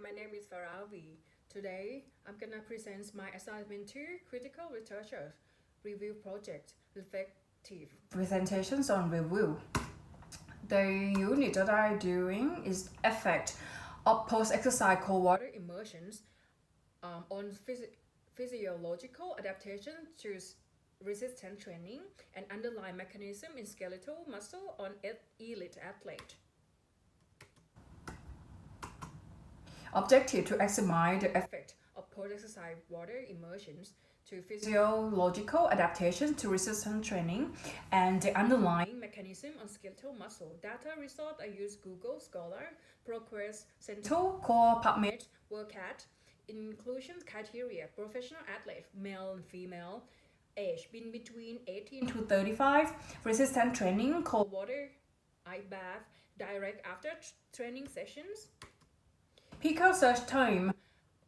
my name is Faravi. Today, I'm gonna present my assignment to critical researchers review project reflective presentations on review. The unit that I'm doing is effect of post-exercise cold water immersions on physiological adaptation to resistance training and underlying mechanism in skeletal muscle on elite athlete. Objective to examine the effect of post-exercise water immersions to physiological adaptation to resistance training and the underlying mechanism on skeletal muscle. Data result I use Google Scholar, ProQuest, Central, Core, PubMed, WorldCat. Inclusion criteria: professional athlete, male and female, age been between 18 to 35, resistance training, cold water, ice bath, direct after training sessions. Pico search time: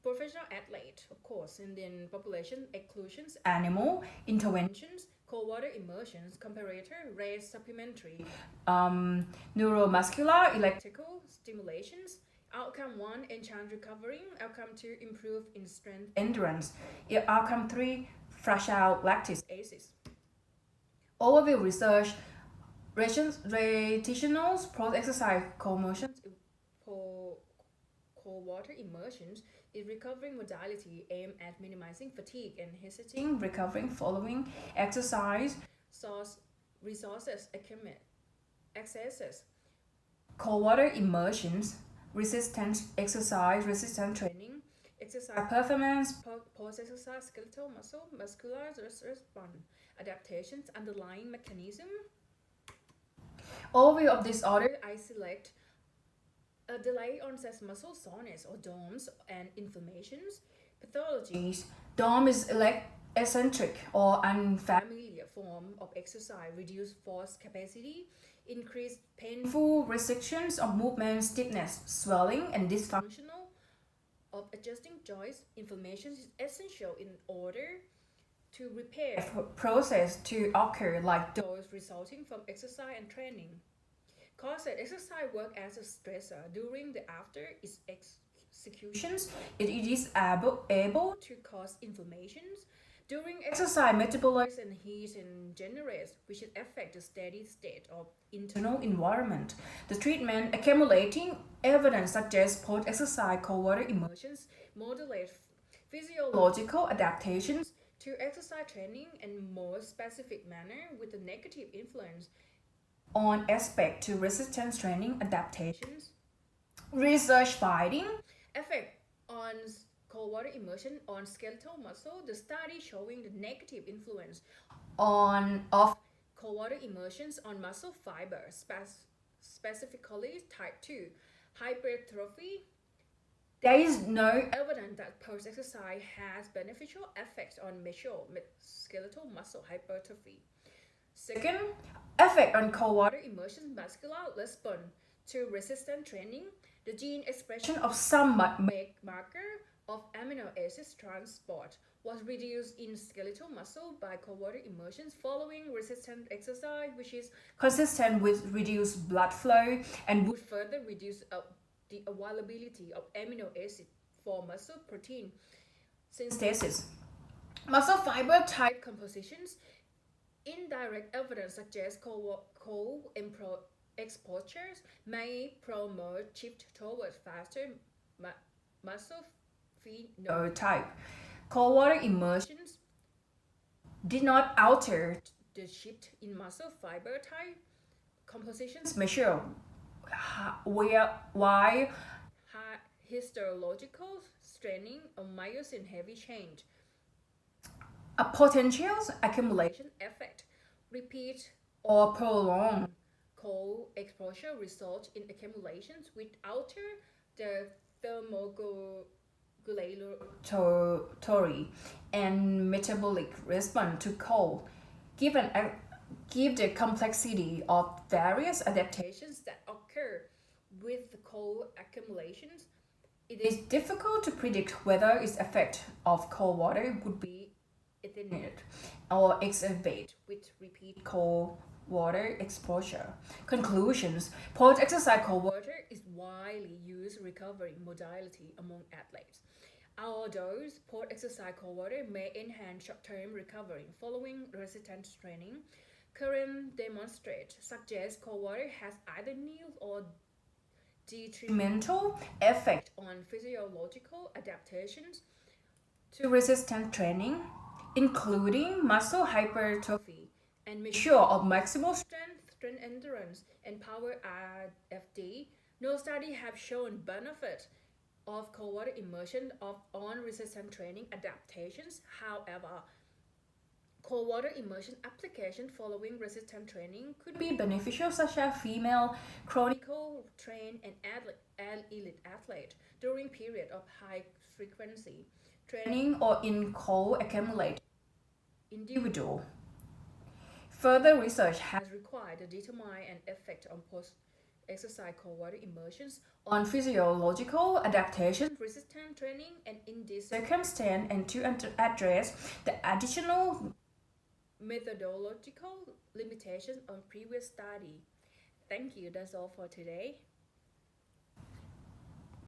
professional athlete, of course, and then population exclusions, animal interventions, cold water immersions, comparator, race supplementary, neuromuscular electrical stimulations. Outcome 1, enhance recovering. Outcome 2, improve in strength endurance. Outcome 3, fragile lactic acid. Overview research: rotational post-exercise cold motions, cold water immersions is recovering modality aimed at minimizing fatigue and hesitating recovering following exercise. Source resources accesses: cold water immersions, resistance exercise, resistance training, exercise performance, post-exercise skeletal muscle, muscular response, adaptations, underlying mechanism. Overview of disorder: I select a delayed onset muscle soreness or DOMS and inflammations. Pathologies: DOM is eccentric or unfamiliar form of exercise, reduced force capacity, increased painful restrictions of movement, stiffness, swelling, and dysfunctional of adjusting joints. Inflammation is essential in order to repair process to occur, like those resulting from exercise and training. Cause that exercise work as a stressor during the after its executions. It is able to cause inflammations during exercise, metabolize and heat and generates, which affect the steady state of internal environment. The treatment: accumulating evidence suggests post-exercise cold water immersions modulate physiological adaptations to exercise training in more specific manner with a negative influence on aspect to resistance training adaptations. Research finding: effect on cold water immersion on skeletal muscle. The study showing the negative influence of cold water immersions on muscle fiber, specifically type 2 hypertrophy. There is no evidence that post-exercise has beneficial effects on skeletal muscle hypertrophy. Second, effect on cold water immersion muscular response to resistance training. The gene expression of some marker of amino acid transport was reduced in skeletal muscle by cold water immersions following resistant exercise, which is consistent with reduced blood flow and would further reduce the availability of amino acid for muscle protein synthesis. Muscle fiber type compositions: indirect evidence suggests cold exposures may promote shift towards faster muscle phenotype. Cold water immersions did not alter the shift in muscle fiber type compositions measure why histological straining of myosin heavy change. A potential accumulation effect: repeat or prolonged cold exposure result in accumulations which alter the thermoregulatory and metabolic response to cold. Give the complexity of various adaptations that occur with the cold accumulations, it is difficult to predict whether its effect of cold water would be attenuated or exacerbate with repeat cold water exposure. Conclusions. Post-exercise cold water is widely used recovery modality among athletes. Although post-exercise cold water may enhance short-term recovery following resistance training, current demonstrations suggest cold water has either nil or detrimental effect on physiological adaptations to resistance training, including muscle hypertrophy and measure of maximal strength endurance, and power RFD. No study have shown benefit of cold water immersion on resistance training adaptations. However, cold water immersion application following resistance training could be beneficial, such as female chronically trained and elite athlete during period of high frequency training or in cold accumulate individual. Further research has required to determine an effect on post-exercise cold water immersions on physiological adaptation, resistance training, and in this circumstance, and to address the additional methodological limitations on previous study. Thank you. That's all for today.